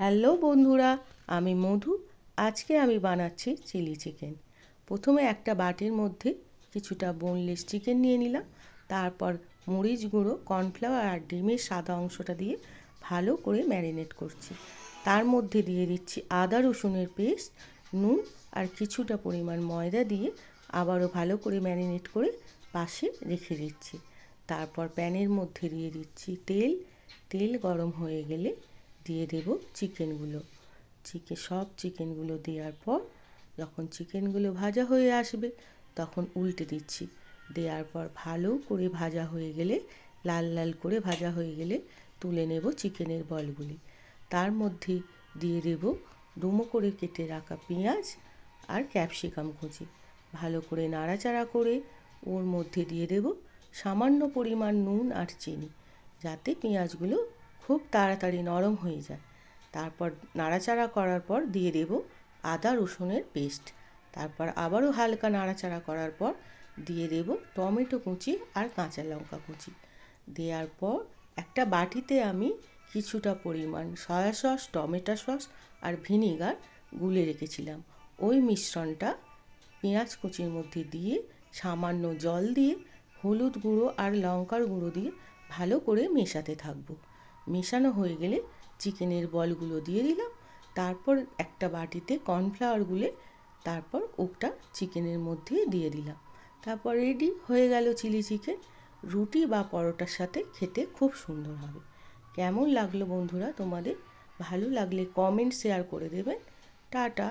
Hello বন্ধুরা, আমি মধু। আজকে আমি বানাচ্ছি চিলি চিকেন। প্রথমে একটা বাটির মধ্যে কিছুটা বোনলেস চিকেন নিয়ে নিলাম। তারপর মরিচ গুঁড়ো, কর্নফ্লাওয়ার আর ডিমের সাদা অংশটা দিয়ে ভালো করে ম্যারিনেট করছি। তার মধ্যে দিয়ে দিচ্ছি আদা রসুনের পেস্ট, নুন আর কিছুটা পরিমাণ ময়দা দিয়ে আবারও ভালো করে ম্যারিনেট করে পাশে রেখে দিচ্ছি। তারপর প্যানের মধ্যে দিয়ে দিচ্ছি তেল গরম হয়ে গেলে দিয়ে দেব চিকেনগুলো। সব চিকেনগুলো দেওয়ার পর যখন চিকেনগুলো ভাজা হয়ে আসবে তখন উল্টে দিচ্ছি। দেওয়ার পর ভালো করে ভাজা হয়ে গেলে, লাল লাল করে ভাজা হয়ে গেলে তুলে নেব চিকেনের বলগুলি। তার মধ্যে দিয়ে দেব ডুমো করে কেটে রাখা পেঁয়াজ আর ক্যাপসিকাম কুচি। ভালো করে নাড়াচাড়া করে ওর মধ্যে দিয়ে দেব সামান্য পরিমাণ নুন আর চিনি, যাতে পেঁয়াজগুলো খুব তাড়াতাড়ি নরম হয়ে যায়। তারপর নাড়াচাড়া করার পর দিয়ে দেব আদা রসুনের পেস্ট। তারপর আবারও হালকা নাড়াচাড়া করার পর দিয়ে দেব টমেটো কুচি আর কাঁচা লঙ্কা কুচি। দেওয়ার পর একটা বাটিতে আমি কিছুটা পরিমাণ সয়া সস, টমেটো সস আর ভিনিগার গুলে রেখেছিলাম। ওই মিশ্রণটা পেঁয়াজ কুচির মধ্যে দিয়ে সামান্য জল দিয়ে হলুদ গুঁড়ো আর লঙ্কার গুঁড়ো দিয়ে ভালো করে মেশাতে থাকবো। মেশানো হয়ে গেলে চিকেনের বলগুলো দিয়ে দিলাম। তারপর একটা বাটিতে কর্নফ্লাওয়ার গুলে তারপর ওটা চিকেনের মধ্যে দিয়ে দিলাম। তারপর রেডি হয়ে গেল চিলি চিকেন। রুটি বা পরোটার সাথে খেতে খুব সুন্দর হবে। কেমন লাগলো বন্ধুরা তোমাদের? ভালো লাগলে কমেন্ট শেয়ার করে দেবেন। টাটা।